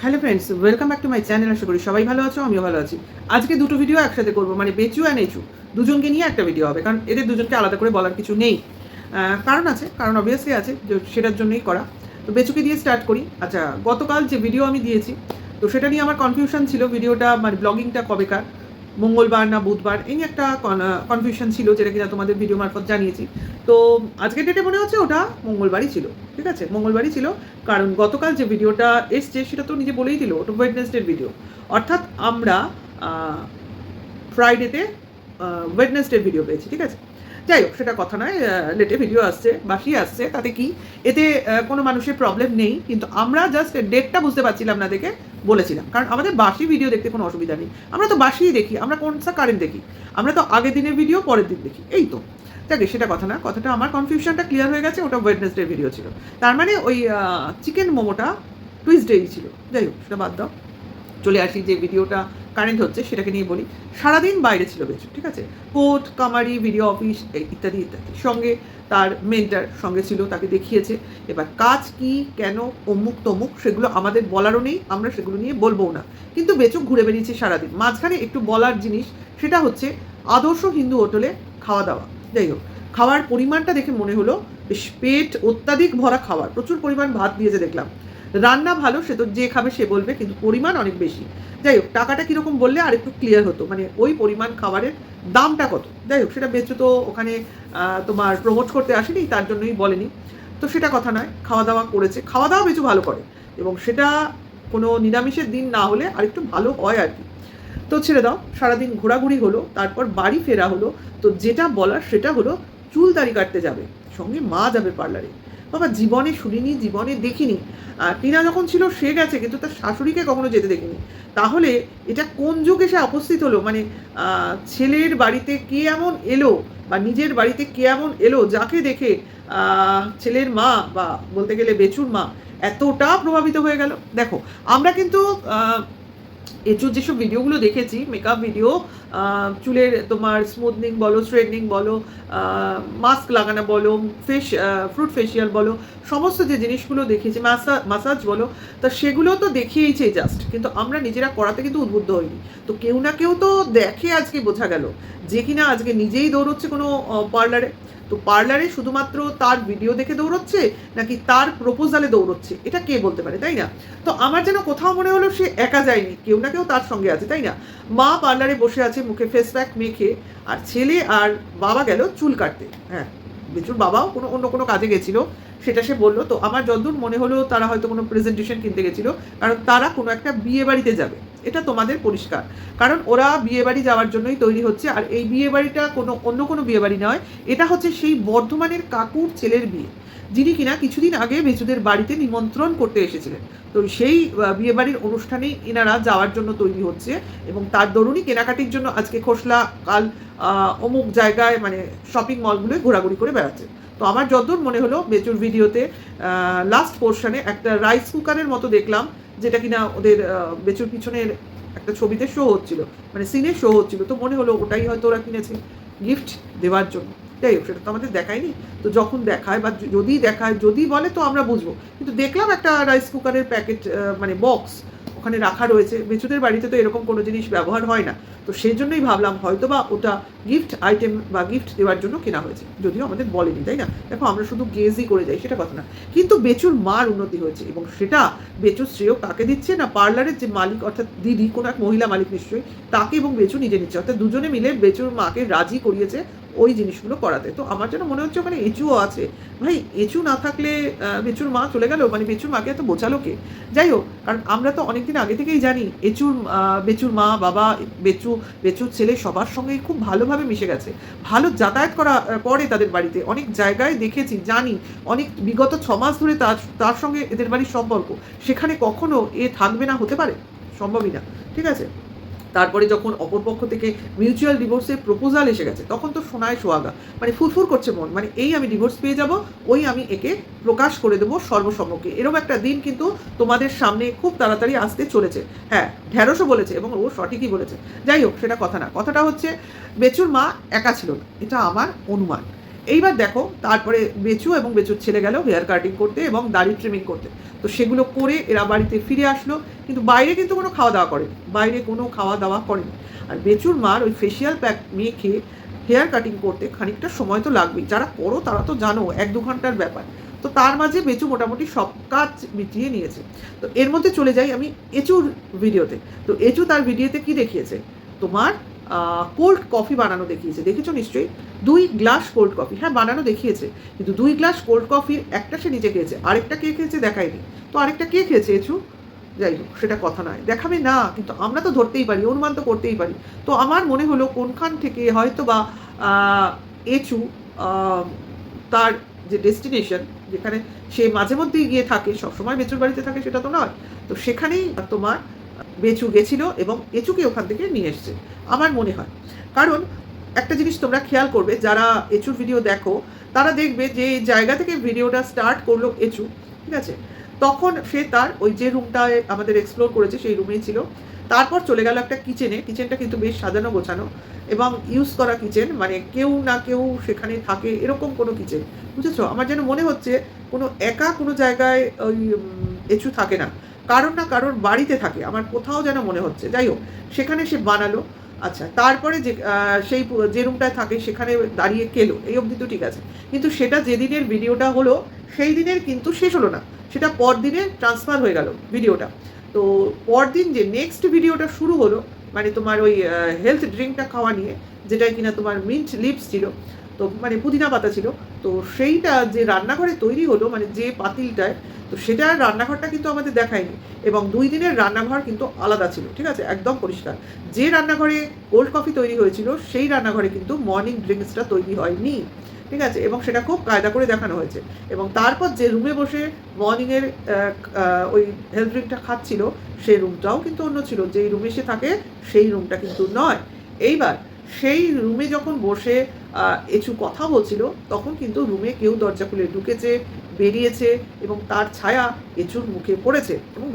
Hello friends, welcome back to my channel. আশা করি সবাই ভালো আছো, আমিও ভালো আছি। আজকে দুটো ভিডিও একসাথে করবো, মানে বেচু অ্যান্ড এচু দুজনকে নিয়ে একটা ভিডিও হবে, কারণ এদের দুজনকে আলাদা করে বলার কিছু নেই। কারণ আছে, কারণ অবভিয়াসলি আছে, সেটার জন্যই করা। তো বেচুকে দিয়ে স্টার্ট করি। আচ্ছা, গতকাল যে ভিডিও আমি দিয়েছি, তো সেটা নিয়ে আমার কনফিউশন ছিল, ভিডিওটা মানে ব্লগিংটা কবেকার, মঙ্গলবার না বুধবার, এই নিয়ে একটা কনফিউশন ছিল, যেটা কিনা তোমাদের ভিডিও মারফত জানিয়েছি। তো আজকের ডেটে মনে হচ্ছে ওটা মঙ্গলবারই ছিল। ঠিক আছে, মঙ্গলবারই ছিল, কারণ গতকাল যে ভিডিওটা এসছে সেটা তো নিজে বলেই দিল ওটা ওয়েডনেসডের ভিডিও। অর্থাৎ আমরা ফ্রাইডেতে ওয়েডনেসডের ভিডিও পেয়েছি। ঠিক আছে, যাই হোক, সেটা কথা নয়। লেটে ভিডিও আসছে, বাসি আসছে, তাতে কি, এতে কোনো মানুষের প্রবলেম নেই। কিন্তু আমরা জাস্ট ডেটটা বুঝতে পারছিলাম না দেখে বলেছিলাম, কারণ আমাদের বাসি ভিডিও দেখতে কোনো অসুবিধা নেই। আমরা তো বাসিই দেখি, আমরা কোনটা কারেন্ট দেখি, আমরা তো আগের দিনের ভিডিও পরের দিন দেখি, এই তো। যাকে সেটা কথা না, কথাটা আমার কনফিউশনটা ক্লিয়ার হয়ে গেছে, ওটা ওয়েডনেসডের ভিডিও ছিল। তার মানে ওই চিকেন মোমোটা টুইসডেই ছিল। যাই হোক, সেটা বাদ দাও, চলে আসি যে ভিডিওটা কারেন্ট হচ্ছে সেটাকে নিয়ে বলি। সারাদিন বাইরে ছিল বেচু। ঠিক আছে, কোর্ট কামারি, ভিডিও অফিস, ইত্যাদি ইত্যাদি। সঙ্গে তার মেন্টার সঙ্গে ছিল, তাকে দেখিয়েছে। এবার কাজ কি, কেন, অমুক তমুক, সেগুলো আমাদের বলারও নেই, আমরা সেগুলো নিয়ে বলবও না। কিন্তু বেচু ঘুরে বেরিয়েছে সারাদিন। মাঝখানে একটু বলার জিনিস, সেটা হচ্ছে আদর্শ হিন্দু হোটেলে খাওয়া দাওয়া। যাই হোক, খাওয়ার পরিমাণটা দেখে মনে হলো বেশ পেট অত্যাধিক ভরা খাবার, প্রচুর পরিমাণ ভাত দিয়েছে দেখলাম। রান্না ভালো, সে তো যে খাবে সে বলবে, কিন্তু পরিমাণ অনেক বেশি। যাই হোক, টাকাটা কীরকম বললে আর একটু ক্লিয়ার হতো, মানে ওই পরিমাণ খাবারের দামটা কত। যাই হোক, সেটা বেচু তো ওখানে তোমার প্রমোট করতে আসেনি, তার জন্যই বলেনি। তো সেটা কথা নয়, খাওয়া দাওয়া করেছে, খাওয়া দাওয়া বেচু ভালো করে, এবং সেটা কোনো নিরামিষের দিন না হলে আর একটু ভালো হয় আর কি। তো ছেড়ে দাও, সারাদিন ঘোরাঘুরি হলো, তারপর বাড়ি ফেরা হলো। তো যেটা বলার সেটা হলো, চুল দাড়ি কাটতে যাবে, সঙ্গে মা যাবে পার্লারে। বাবা, জীবনে শুনিনি, জীবনে দেখিনি। টিনা যখন ছিল সে গেছে, কিন্তু তার শাশুড়িকে কখনো যেতে দেখিনি। তাহলে এটা কোন যুগে সে উপস্থিত হলো? মানে ছেলের বাড়িতে কে এমন এলো, বা নিজের বাড়িতে কে এমন এলো যাকে দেখে ছেলের মা, বা বলতে গেলে বেচুর মা, এতটা প্রভাবিত হয়ে গেল। দেখো, আমরা কিন্তু এচুর যেসব ভিডিওগুলো দেখেছি, মেকআপ ভিডিও, চুলের তোমার স্মুথনিং বলো, স্ট্রেটনিং বলো, মাস্ক লাগানো বলো, ফ্রুট ফেশিয়াল বলো, সমস্ত যে জিনিসগুলো দেখেছি, মাসাজ বলো, তা সেগুলো তো দেখিয়েইছে জাস্ট, কিন্তু আমরা নিজেরা করাতে কিন্তু উদ্বুদ্ধ হইনি। তো কেউ না কেউ তো দেখে, আজকে বোঝা গেল যে কিনা আজকে নিজেই দৌড়চ্ছে কোনো পার্লারে। তো পার্লারে শুধুমাত্র তার ভিডিও দেখে দৌড়চ্ছে, নাকি তার প্রপোজালে দৌড়চ্ছে, এটা কে বলতে পারে, তাই না? তো আমার যেন কোথাও মনে হলো সে একা যায়নি, কেউ না কেউ তার সঙ্গে আছে, তাই না? মা পার্লারে বসে আছে মুখে ফেস প্যাক মেখে, আর ছেলে আর বাবা গেল চুল কাটতে। হ্যাঁ, বেচুর বাবাও অন্য কোনো কাজে গেছিলো, সেটা সে বললো। তো আমার যতদূর মনে হলো তারা হয়তো কোনো প্রেজেন্টেশন কিনতে গেছিলো, কারণ তারা কোনো একটা বিয়ে বাড়িতে যাবে, এটা তোমাদের পরিষ্কার। কারণ ওরা বিয়ে বাড়ি যাওয়ার জন্যই তৈরি হচ্ছে, আর এই বিয়ে বাড়িটা কোনো অন্য কোনো বিয়ে বাড়ি নয়, এটা হচ্ছে সেই বর্ধমানের কাকুর ছেলের বিয়ে, যিনি কিনা কিছুদিন আগে বেচুদের বাড়িতে নিমন্ত্রণ করতে এসেছিলেন। তো সেই বিয়েবাড়ির অনুষ্ঠানেই এনারা যাওয়ার জন্য তৈরি হচ্ছে, এবং তার দরুনই কেনাকাটির জন্য আজকে খোসলা, কাল অমুক জায়গায়, মানে শপিং মলগুলোয় ঘোরাঘুরি করে বেড়াচ্ছে। তো আমার যতদূর মনে হলো বেচুর ভিডিওতে লাস্ট পোর্শনে একটা রাইস কুকারের মতো দেখলাম, যেটা কিনা ওদের বেচুর পিছনের একটা ছবিতে শো হচ্ছিল, মানে সিনে শো হচ্ছিল। তো মনে হলো ওটাই হয়তো ওরা কিনেছে গিফট দেওয়ার জন্য। যাই হোক, সেটা তো আমাদের দেখায়নি। তো যখন দেখায়, বা যদি দেখায়, যদি বলে, তো আমরা বুঝবো। কিন্তু দেখলাম একটা রাইস কুকারের প্যাকেট, মানে বক্স ওখানে রাখা রয়েছে। বেচুদের বাড়িতে তো এরকম কোনো জিনিস ব্যবহার হয় না, তো সেই জন্যই ভাবলাম হয়তো বা ওটা গিফট আইটেম বা গিফট দেওয়ার জন্য কেনা হয়েছে, যদিও আমাদের বলেনি, তাই না? দেখো, আমরা শুধু গেজই করে যাই, সেটা কথা না। কিন্তু বেচুর মার উন্নতি হয়েছে, এবং সেটা বেচুর শ্রেয় কাকে দিচ্ছে না, পার্লারের যে মালিক, অর্থাৎ দিদি, কোনো এক মহিলা মালিক নিশ্চয়ই, তাকে, এবং বেচু নিজে নিচ্ছে, অর্থাৎ দুজনে মিলে বেচুর মাকে রাজি করিয়েছে ওই জিনিসগুলো করাতে। তো আমার যেন মনে হচ্ছে ওখানে এচুও আছে। ভাই, এচু না থাকলে বেচুর মা চলে গেল, মানে বেচুর মাকে এত বোঝালো কে? যাই হোক, কারণ আমরা তো অনেকদিন আগে থেকেই জানি বেচুর মা, বাবা, বেচুর ছেলে সবার সঙ্গেই খুব ভালোভাবে মিশে গেছে, ভালো যাতায়াত করে তাদের বাড়িতে, অনেক জায়গায় দেখেছি, জানি। অনেক বিগত 6 মাস ধরে তার সঙ্গে এদের বাড়ির সম্পর্ক, সেখানে কখনো এ থাকবে না, হতে পারে? সম্ভবই না। ঠিক আছে, তারপরে যখন অপরপক্ষ থেকে মিউচুয়াল ডিভোর্সের প্রপোজাল এসে গেছে, তখন তো সোনায় সোহাগা, মানে ফুরফুর করছে মন, মানে এই আমি ডিভোর্স পেয়ে যাব, ওই আমি একে প্রকাশ করে দেবো সর্বসম্মুখে। এরকম একটা দিন কিন্তু তোমাদের সামনে খুব তাড়াতাড়ি আসতে চলেছে। হ্যাঁ, ঢ্যাঁড়সও বলেছে, এবং ও সঠিকই বলেছে। যাই হোক, সেটা কথা না, কথাটা হচ্ছে বেচুর মা একা ছিল না, এটা আমার অনুমান। এইবার দেখো তারপরে বেচু এবং বেচুর ছেলে গেল হেয়ার কাটিং করতে এবং দাড়ি ট্রিমিং করতে। তো সেগুলো করে এরা বাড়িতে ফিরে আসলো, কিন্তু বাইরে কিন্তু কোনো খাওয়া দাওয়া করেনি, বাইরে কোনো খাওয়া দাওয়া করেনি। আর বেচুর মার ওই ফেসিয়াল প্যাক মেখে হেয়ার কাটিং করতে খানিকটা সময় তো লাগবেই, যারা করো তারা তো জানো 1-2 ঘন্টার ব্যাপার। তো তার মাঝে বেচু মোটামুটি সব কাজ মিটিয়ে নিয়েছে। তো এর মধ্যে চলে যাই আমি এচুর ভিডিওতে। তো এচু তার ভিডিওতে কি দেখিয়েছে, তোমার কোল্ড কফি বানানো দেখিয়েছে, দেখেছো নিশ্চয়ই। 2 গ্লাস কোল্ড কফি, হ্যাঁ বানানো দেখিয়েছে, কিন্তু 2 গ্লাস কোল্ড কফির একটা সে নিজে খেয়েছে, আরেকটা কে খেয়েছে দেখায়নি। তো আরেকটা কে খেয়েছে এচু, যাই হোক সেটা কথা নয়, দেখাবে না, কিন্তু আমরা তো ধরতেই পারি, অনুমান তো করতেই পারি। তো আমার মনে হলো কোনখান থেকে হয়তো বা এচু তার যে ডেস্টিনেশন, যেখানে সে মাঝে মধ্যেই গিয়ে থাকে, সবসময় বেচুর বাড়িতে থাকে সেটা তো নয়, তো সেখানেই তোমার বেচু গেছিল এবং এচুকে ওখান থেকে নিয়ে এসছে আমার মনে হয়। কারণ একটা জিনিস তোমরা খেয়াল করবে, যারা এচুর ভিডিও দেখো তারা দেখবে যে জায়গা থেকে ভিডিওটা স্টার্ট করলো এচু, ঠিক আছে, তখন সে তার ওই যে রুমটায় আমাদের এক্সপ্লোর করেছে সেই রুমেই ছিল। তারপর চলে গেল একটা কিচেনে, কিচেনটা কিন্তু বেশ সাজানো গোছানো এবং ইউজ করা কিচেন, মানে কেউ না কেউ সেখানে থাকে এরকম কোনো কিচেন, বুঝেছো। আমার যেন মনে হচ্ছে কোনো একা কোনো জায়গায় ওই এচু থাকে না, কারোর না কারোর বাড়িতে থাকে, আমার কোথাও যেন মনে হচ্ছে। যাই হোক, সেখানে সে বানালো। আচ্ছা, তারপরে যে সেই যে রুমটায় থাকে সেখানে দাঁড়িয়ে খেলো, এই অবধি তো ঠিক আছে, কিন্তু সেটা যেদিনের ভিডিওটা হলো সেই দিনের কিন্তু শেষ হলো না, সেটা পরদিনে ট্রান্সফার হয়ে গেল ভিডিওটা। তো পরদিন যে নেক্সট ভিডিওটা শুরু হলো, মানে তোমার ওই হেলথ ড্রিঙ্কটা খাওয়া নিয়ে, যেটাই কিনা তোমার মিন্ট লিপস ছিল, তো মানে পুদিনা পাতা ছিল, তো সেইটা যে রান্নাঘরে তৈরি হলো, মানে যে পাতিলটায়, তো সেটা রান্নাঘরটা কিন্তু আমাদের দেখায়নি, এবং 2 দিনের রান্নাঘর কিন্তু আলাদা ছিল, ঠিক আছে, একদম পরিষ্কার। যে রান্নাঘরে কোল্ড কফি তৈরি হয়েছিল সেই রান্নাঘরে কিন্তু মর্নিং ড্রিঙ্কসটা তৈরি হয়নি, ঠিক আছে, এবং সেটা খুব কায়দা করে দেখানো হয়েছে। এবং তারপর যে রুমে বসে মর্নিংয়ের ওই হেলথ ড্রিঙ্কটা খাচ্ছিল সেই রুমটাও কিন্তু অন্য ছিল, যেই রুমে সে থাকে সেই রুমটা কিন্তু নয়। এইবার সেই রুমে যখন বসে এচু কথা বলছিল, তখন কিন্তু রুমে কেউ দরজা খুলে ঢুকেছে, বেরিয়েছে, এবং তার ছায়া এচুর মুখে পড়েছে, এবং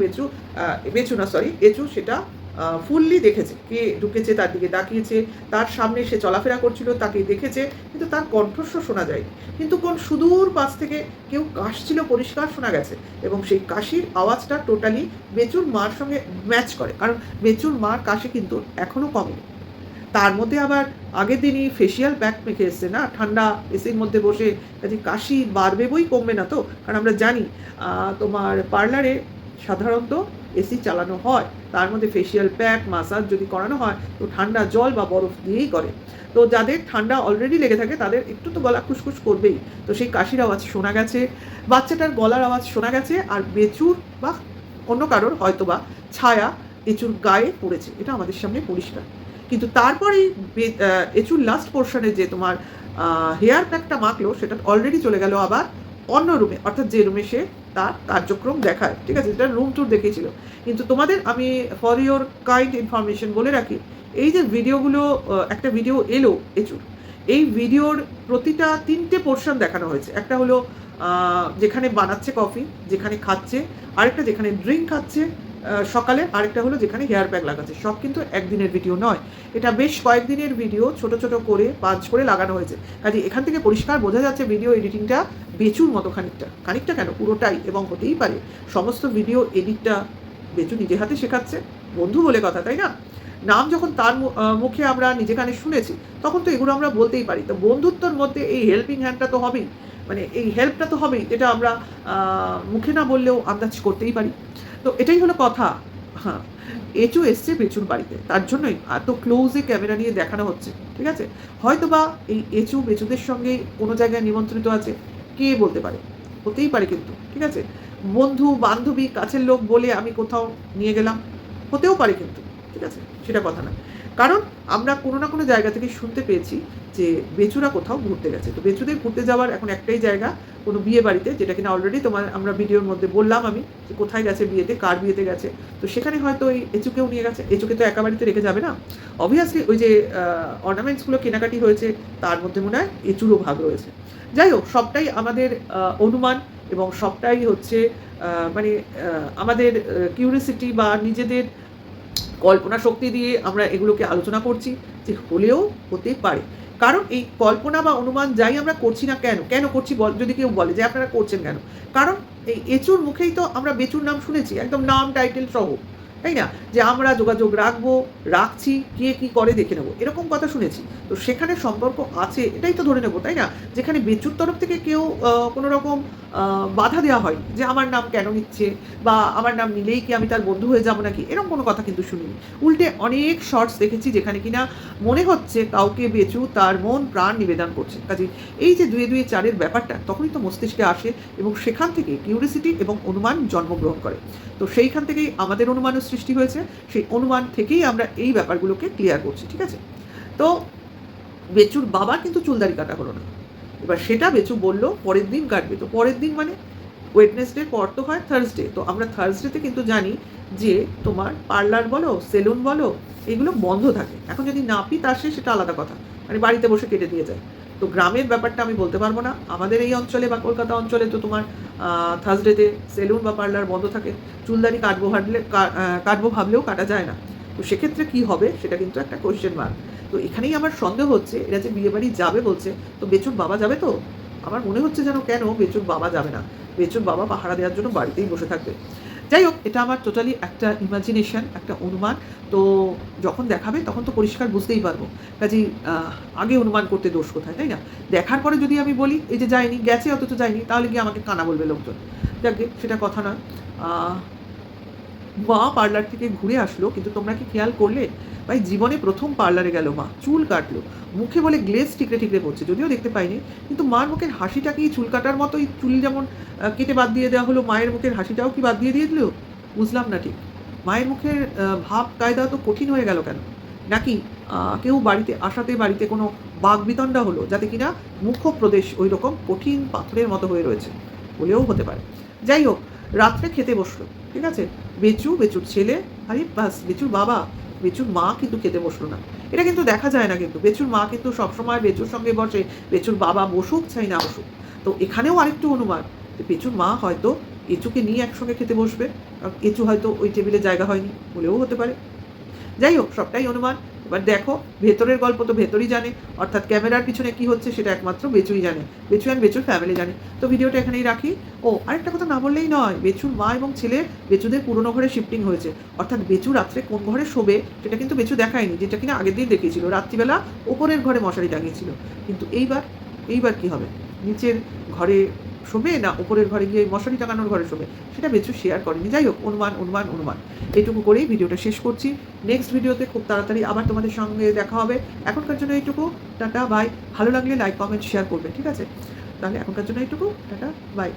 এচু সেটা ফুললি দেখেছে, কে ঢুকেছে, তার দিকে তাকিয়েছে, তার সামনে সে চলাফেরা করছিল, তাকে দেখেছে, কিন্তু তার কণ্ঠস্বর শোনা যায়নি, কিন্তু কোন সুদূর পাশ থেকে কেউ কাশছিল পরিষ্কার শোনা গেছে, এবং সেই কাশির আওয়াজটা টোটালি বেচুর মার সঙ্গে ম্যাচ করে, কারণ বেচুর মার কাশি কিন্তু এখনও কমেনি। তার মধ্যে আবার আগের দিনই ফেসিয়াল প্যাক মেখে এসছে না, ঠান্ডা এসির মধ্যে বসে, কাজে কাশি বাড়বে বই কমবে না তো, কারণ আমরা জানি তোমার পার্লারে সাধারণত এসি চালানো হয়, তার মধ্যে ফেসিয়াল প্যাক মাসাজ যদি করানো হয় তো ঠান্ডা জল বা বরফ দিয়েই করে। তো যাদের ঠান্ডা অলরেডি লেগে থাকে তাদের একটু তো গলা খুসখুস করবেই, তো সেই কাশির আওয়াজ শোনা গেছে, বাচ্চাটার গলার আওয়াজ শোনা গেছে, আর বেচুর বা অন্য কারোর হয়তো বা ছায়া এচুর গায়ে পড়েছে, এটা আমাদের সামনে পরিষ্কার। কিন্তু তারপরেই এচুর লাস্ট পোর্শনে যে তোমার হেয়ার প্যাকটা মাখলো, সেটা অলরেডি চলে গেল আবার অন্য রুমে, অর্থাৎ যে রুমে সে তার কার্যক্রম দেখায়, ঠিক আছে, যেটা রুম ট্যুর দেখিয়েছিল। কিন্তু তোমাদের আমি ফর ইওর কাইন্ড ইনফরমেশন বলে রাখি, এই যে ভিডিওগুলো, একটা ভিডিও এলো এচুর, এই ভিডিওর প্রতিটা 3টে পোর্শন দেখানো হয়েছে। একটা হলো যেখানে বানাচ্ছে কফি, যেখানে খাচ্ছে, আরেকটা যেখানে ড্রিঙ্ক খাচ্ছে সকালে, আরেকটা হলো যেখানে হেয়ার প্যাক লাগাচ্ছে। সব কিন্তু একদিনের ভিডিও নয়, এটা বেশ কয়েকদিনের ভিডিও, ছোট ছোট করে পাঁচ করে লাগানো হয়েছে। কাজে এখান থেকে পরিষ্কার বোঝা যাচ্ছে ভিডিও এডিটিংটা বেচুর মতো খানিকটা কেন পুরোটাই, এবং হতেই পারে সমস্ত ভিডিও এডিটটা বেচু নিজে হাতে শেখাচ্ছে, বন্ধু বলে কথা, তাই না? নাম যখন তার মুখে আমরা নিজে কানে শুনেছি, তখন তো এগুলো আমরা বলতেই পারি। তো বন্ধুত্বর মধ্যে এই হেল্পিং হ্যান্ডটা তো হবেই, মানে এই হেল্পটা তো হবেই, এটা আমরা মুখে না বললেও আন্দাজ করতেই পারি। তো এটাই হলো কথা। হ্যাঁ, এচু এসছে বেচুর বাড়িতে, তার জন্যই এত ক্লোজে ক্যামেরা নিয়ে দেখানো হচ্ছে, ঠিক আছে। হয়তো বা এই এচু বেচুদের সঙ্গে কোনো জায়গায় নিমন্ত্রিত আছে, কে বলতে পারে, হতেই পারে কিন্তু, ঠিক আছে। বন্ধু বান্ধবী কাছের লোক বলে আমি কোথাও নিয়ে গেলাম, হতেও পারে কিন্তু, ঠিক আছে, সেটা কথা না। কারণ আমরা কোনো না কোনো জায়গা থেকে শুনতে পেয়েছি যে বেচুরা কোথাও ঘুরতে গেছে। তো বেচুদের ঘুরতে যাওয়ার এখন একটাই জায়গা, কোনো বিয়ে বাড়িতে, যেটা কিনা অলরেডি আমরা ভিডিওর মধ্যে বললাম আমি, যে কোথায় গেছে বিয়েতে, কার বিয়েতে গেছে। তো সেখানে হয়তো ওই এচুকেও নিয়ে গেছে, এচুকে তো একা বাড়িতে রেখে যাবে না, অবভিয়াসলি ওই যে অর্নামেন্টসগুলো কেনাকাটি হয়েছে তার মধ্যে মনে হয় এচুরও ভাগ রয়েছে। যাই হোক, সবটাই আমাদের অনুমান, এবং সবটাই হচ্ছে মানে আমাদের কিউরিয়াসিটি বা নিজেদের কল্পনা শক্তি দিয়ে আমরা এগুলোকে আলোচনা করছি, যে হলেও হতে পারে। কারণ এই কল্পনা বা অনুমান যাই আমরা করছি না কেন, কেন করছি যদি কেউ বলে যে আপনারা করছেন কেন? কারণ এই এঁচোর মুখেই তো আমরা বেচুর নাম শুনেছি, একদম নাম টাইটেল সহ, তাই না? যে আমরা যোগাযোগ রাখবো, রাখছি, কে কি করে দেখে নেবো, এরকম কথা শুনেছি। তো সেখানে সম্পর্ক আছে এটাই তো ধরে নেবো, তাই না? যেখানে বেচুর তরফ থেকে কেউ কোনো রকম বাধা দেওয়া হয়নি যে আমার নাম কেন নিচ্ছে বা আমার নাম নিলেই কি আমি তার বন্ধু হয়ে যাবো নাকি, এরকম কোনো কথা কিন্তু শুনিনি। উল্টে অনেক শর্টস দেখেছি যেখানে কিনা মনে হচ্ছে কাউকে বেচু তার মন প্রাণ নিবেদন করছে। কাজেই এই যে 2 2 4 এর ব্যাপারটা তখনই তো মস্তিষ্কে আসে এবং সেখান থেকে কিউরিওসিটি এবং অনুমান জন্মগ্রহণ করে। তো সেইখান থেকেই আমাদের অনুমানের সৃষ্টি হয়েছে। সেই অনুমান থেকেই আমরা এই ব্যাপারগুলোকে ক্লিয়ার করছি, ঠিক আছে? তো বেচুর বাবার কিন্তু চুলদাড়ি কাটা হলো না। এবার সেটা বেচু বলল পরের দিন কাটবে। তো পরের দিন মানে ওয়েডনেসডে পর তো হয় থার্সডে। তো আমরা থার্সডেতে কিন্তু জানি যে তোমার পার্লার বলো, সেলুন বলো, এগুলো বন্ধ থাকে। এখন যদি নাপিত আসে সেটা আলাদা কথা। মানে বাড়িতে বসে কেটে দিয়ে যায়। তো গ্রামের ব্যাপারটা আমি বলতে পারবো না। আমাদের এই অঞ্চলে বা কলকাতা অঞ্চলে তো তোমার থার্সডেতে সেলুন বা পার্লার বন্ধ থাকে। চুলদাড়ি কাটবো ভাবলেও কাটা যায় না। তো সেক্ষেত্রে কী হবে সেটা কিন্তু একটা কোয়েশ্চেন মার্ক। তো এখানেই আমার সন্দেহ হচ্ছে এরা যে বিয়েবাড়ি যাবে বলছে, তো বেচুর বাবা যাবে তো? আমার মনে হচ্ছে যেন কেন বেচুর বাবা যাবে না। বেচুর বাবা পাহারা দেওয়ার জন্য বাড়িতেই বসে থাকবে। যাই হোক, এটা আমার টোটালি একটা ইমাজিনেশন, একটা অনুমান। তো যখন দেখাবে তখন তো পরিষ্কার বুঝতেই পারবো। কাজেই আগে অনুমান করতে দোষ কোথায়, তাই না? দেখার পরে যদি আমি বলি এই যে যায়নি, গেছে অথচ যায়নি, তাহলে কি আমাকে কানা বলবে লোকজন? যাকগে, সেটা কথা নয়। মা পার্লার থেকে ঘুরে আসলো, কিন্তু তোমরা কি খেয়াল করলে? ভাই জীবনে প্রথম পার্লারে গেল মা, চুল কাটলো, মুখে বলে গ্লেজ ঠিকরে ঠিকরে পড়ছে, যদিও দেখতে পাইনি, কিন্তু মার মুখের হাসিটা কি চুল কাটার মতোই, চুল যেমন কেটে বাদ দিয়ে দেওয়া হলো, মায়ের মুখের হাসিটাও কি বাদ দিয়ে দিল? বুঝলাম না ঠিক। মায়ের মুখের ভাব কায়দা তো কঠিন হয়ে গেল কেন? নাকি কেউ বাড়িতে আসাতে বাড়িতে কোনো বাকবিতণ্ডা হলো, যাতে কিনা মুখপ্রদেশ ওই রকম কঠিন পাথরের মতো হয়ে রয়েছে, বলেও হতে পারে। যাই হোক, রাত্রে খেতে বসলো, ঠিক আছে? বেচুর ছেলে, আরে বাস বেচুর বাবা, বেচুর মা কিন্তু খেতে বসলো না। এটা কিন্তু দেখা যায় না কিন্তু। বেচুর মা কিন্তু সবসময় বেচুর সঙ্গে বসে, বেচুর বাবা বসুক চাই না বসুক। তো এখানেও আরেকটু অনুমান যে বেচুর মা হয়তো এঁচুকে নিয়ে একসঙ্গে খেতে বসবে। কারণ এঁচু হয়তো ওই টেবিলে জায়গা হয়নি, বলেও হতে পারে। যাই হোক, সবটাই অনুমান। এবার দেখো, ভেতরের গল্প তো ভেতরই জানে, অর্থাৎ ক্যামেরার পিছনে কি হচ্ছে সেটা একমাত্র বেচুই জানে, বেচু অ্যান্ড বেচুর ফ্যামিলি জানে। তো ভিডিওটা এখানেই রাখি। ও আরেকটা কথা না বললেই নয়, বেচুর মা এবং ছেলে বেচুদের পুরনো ঘরে শিফটিং হয়েছে, অর্থাৎ বেচু রাত্রে কোন ঘরে শোবে সেটা কিন্তু বেচু দেখায়নি, যেটা কিনা আগের দিন দেখিয়েছিল। রাত্রিবেলা ওপরের ঘরে মশারি টাঙিয়েছিল, কিন্তু এইবার কি হবে? নিচের ঘরে শোবে না ওপরের ঘরে গিয়ে মশারি টাঙানোর ঘরে শোবে, সেটা বেচু শেয়ার করেনি। যাই হোক, অনুমান এইটুকু করেই ভিডিওটা শেষ করছি। নেক্সট ভিডিওতে খুব তাড়াতাড়ি আবার তোমাদের সঙ্গে দেখা হবে। এখনকার জন্য এইটুকু, টাটা বাই। ভালো লাগলে লাইক কমেন্ট শেয়ার করবে, ঠিক আছে? তাহলে এখনকার জন্য এইটুকু, টাটা বাই।